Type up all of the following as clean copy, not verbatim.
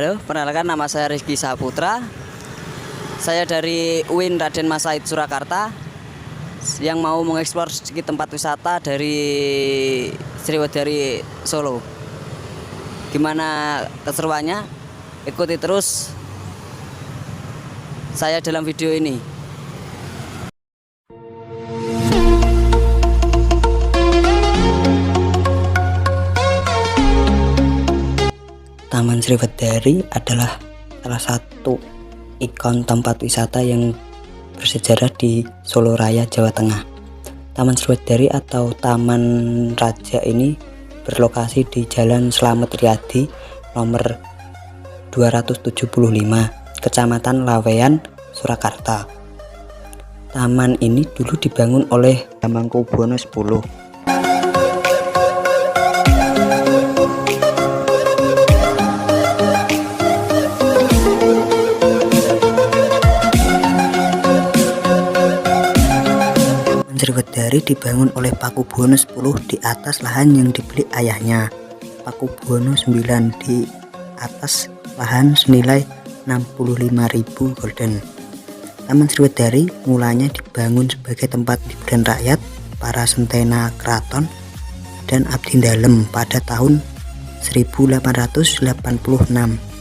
Halo, perkenalkan nama saya Rizky Saputra. Saya dari UIN Raden Mas Said Surakarta yang mau mengeksplor sedikit tempat wisata dari Sriwedari Solo. Gimana keseruannya? Ikuti terus saya dalam video ini. Taman Sriwedari adalah salah satu ikon tempat wisata yang bersejarah di Solo Raya, Jawa Tengah. Taman Sriwedari atau Taman Raja ini berlokasi di Jalan Slamet Riyadi nomor 275, Kecamatan Laweyan, Surakarta. Taman ini dulu dibangun oleh Hamengkubuwono X. Sriwedari dibangun oleh Pakubuwono X di atas lahan yang dibeli ayahnya, Pakubuwono IX, di atas lahan senilai 65.000 gulden. Taman Sriwedari mulanya dibangun sebagai tempat hiburan rakyat, para sentena keraton, dan abdi dalem pada tahun 1886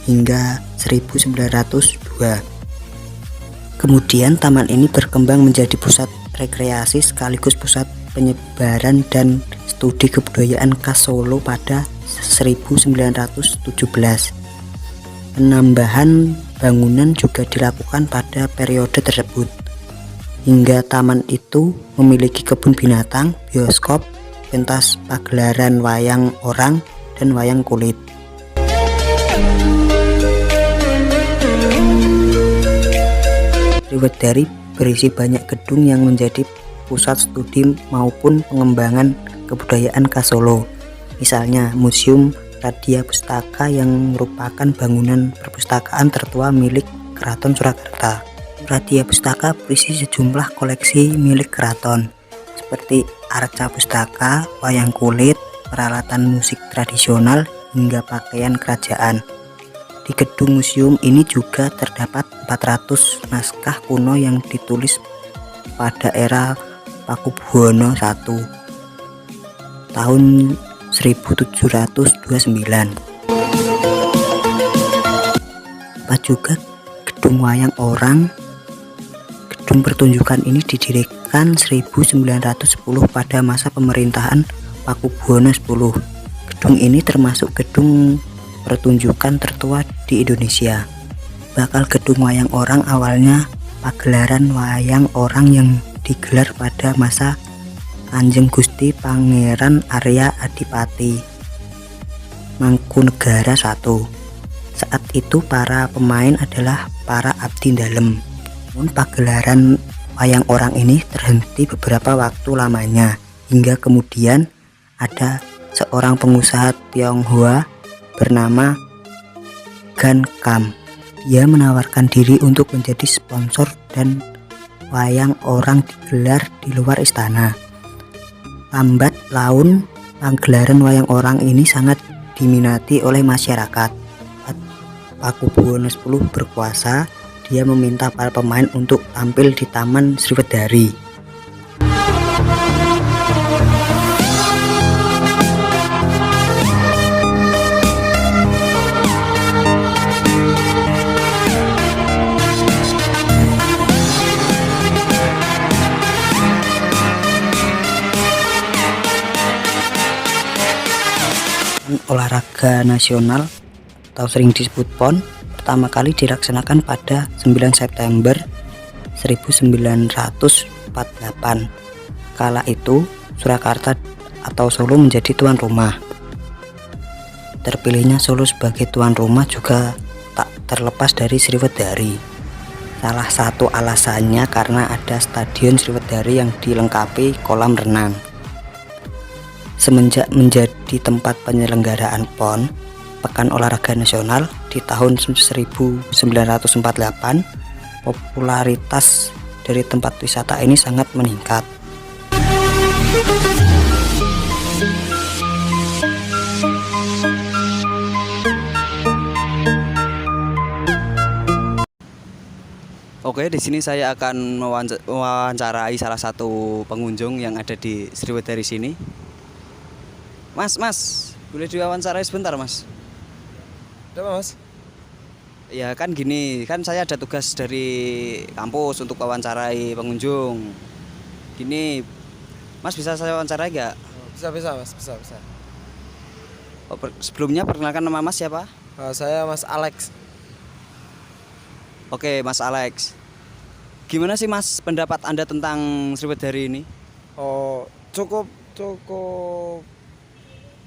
hingga 1902. Kemudian taman ini berkembang menjadi pusat rekreasi sekaligus pusat penyebaran dan studi kebudayaan khas Solo pada 1917. Penambahan bangunan juga dilakukan pada periode tersebut, hingga taman itu memiliki kebun binatang, bioskop, pentas pagelaran wayang orang, dan wayang kulit. Sriwedari berisi banyak gedung yang menjadi pusat studi maupun pengembangan kebudayaan khas Solo. Misalnya Museum Radia Pustaka yang merupakan bangunan perpustakaan tertua milik Keraton Surakarta. Radia Pustaka berisi sejumlah koleksi milik keraton seperti arca pustaka, wayang kulit, peralatan musik tradisional, hingga pakaian kerajaan. Di gedung museum ini juga terdapat 400 naskah kuno yang ditulis pada era Pakubuwono I tahun 1729. Tempat juga gedung wayang orang. Gedung pertunjukan ini didirikan 1910 pada masa pemerintahan Pakubuwono X. Gedung ini termasuk gedung pertunjukan tertua di Indonesia. Bakal gedung wayang orang awalnya pagelaran wayang orang yang digelar pada masa Kanjeng Gusti Pangeran Arya Adipati Mangkunegara I. Saat itu para pemain adalah para abdi dalem. Namun pagelaran wayang orang ini terhenti beberapa waktu lamanya, hingga kemudian ada seorang pengusaha Tionghoa bernama Gan Kam. Dia menawarkan diri untuk menjadi sponsor dan wayang orang digelar di luar istana. Lambat laun pagelaran wayang orang ini sangat diminati oleh masyarakat. Saat Pakubuwono X berkuasa, dia meminta para pemain untuk tampil di Taman Sriwedari. Olahraga nasional atau sering disebut PON pertama kali dilaksanakan pada 9 September 1948. Kala itu Surakarta atau Solo menjadi tuan rumah. Terpilihnya Solo sebagai tuan rumah juga tak terlepas dari Sriwedari. Salah satu alasannya karena ada Stadion Sriwedari yang dilengkapi kolam renang. Semenjak menjadi tempat penyelenggaraan PON, Pekan Olahraga Nasional, di tahun 1948, popularitas dari tempat wisata ini sangat meningkat. Oke, di sini saya akan mewawancarai salah satu pengunjung yang ada di Sriwedari sini. Mas, boleh diwawancarai sebentar, Mas? Ada Mas? Ya kan gini, kan saya ada tugas dari kampus untuk wawancarai pengunjung. Gini, Mas bisa saya wawancarai nggak? Bisa Mas, bisa. Oh, sebelumnya perkenalkan nama Mas siapa? Saya Mas Alex. Oke, Mas Alex. Gimana sih Mas pendapat Anda tentang Sriwedari ini? Oh, cukup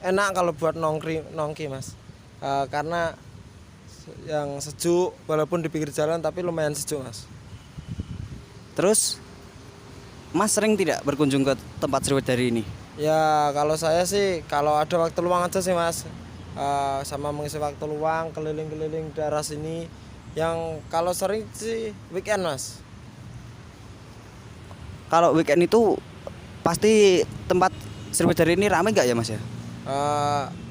enak kalau buat nongki Mas. Karena yang sejuk, walaupun di pinggir jalan tapi lumayan sejuk Mas. Terus Mas sering tidak berkunjung ke tempat Sriwedari ini? Ya kalau saya sih kalau ada waktu luang aja sih Mas, sama mengisi waktu luang keliling-keliling daerah sini. Yang kalau sering sih weekend Mas. Kalau weekend itu pasti tempat Sriwedari ini ramai nggak ya Mas ya?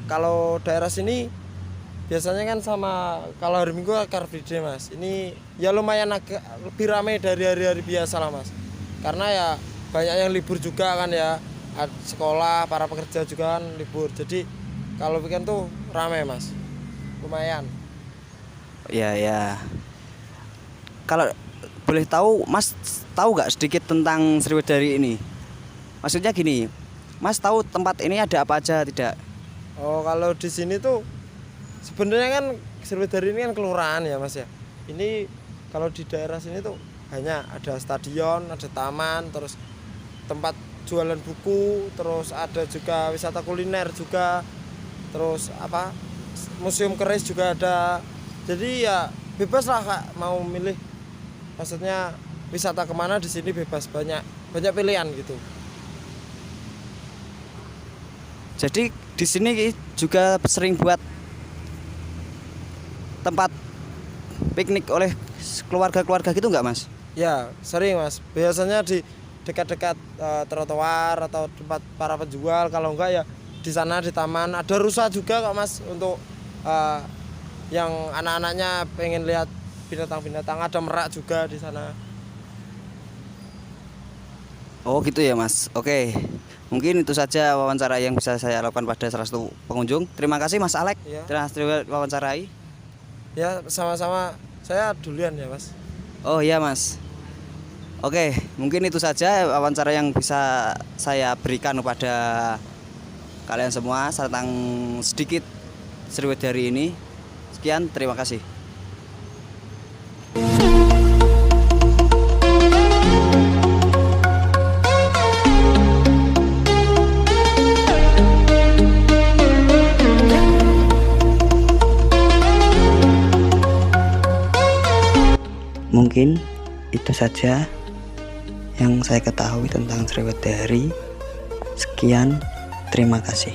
Kalau daerah sini biasanya kan sama kalau hari Minggu Car Free Day Mas. Ini ya lumayan agak lebih ramai dari hari-hari biasa lah Mas. Karena ya banyak yang libur juga kan ya. Sekolah, para pekerja juga kan libur. Jadi kalau weekend tuh ramai Mas. Lumayan. Ya. Kalau boleh tahu, Mas tahu nggak sedikit tentang Sriwedari ini? Maksudnya gini, Mas tahu tempat ini ada apa aja tidak? Oh, kalau di sini tuh sebenarnya kan Sriwedari ini kan kelurahan ya Mas ya. Ini kalau di daerah sini tuh hanya ada stadion, ada taman, terus tempat jualan buku, terus ada juga wisata kuliner juga, terus museum keris juga ada. Jadi ya bebas lah Kak mau milih, maksudnya wisata kemana di sini bebas, banyak pilihan gitu. Jadi di sini juga sering buat tempat piknik oleh keluarga-keluarga gitu nggak Mas? Ya sering Mas, biasanya di dekat-dekat trotoar atau tempat para penjual. Kalau enggak ya di sana di taman ada rusa juga kok Mas untuk yang anak-anaknya pengen lihat binatang-binatang, ada merak juga di sana. Oh gitu ya Mas. Oke, mungkin itu saja wawancara yang bisa saya lakukan pada salah satu pengunjung. Terima kasih Mas Alex Ya. telah wawancarai. Ya sama-sama, saya duluan ya Mas. Oh iya Mas. Oke, mungkin itu saja wawancara yang bisa saya berikan kepada kalian semua tentang sedikit Sriwedari ini. Sekian, terima kasih. Mungkin itu saja yang saya ketahui tentang Sriwedari. Sekian, terima kasih.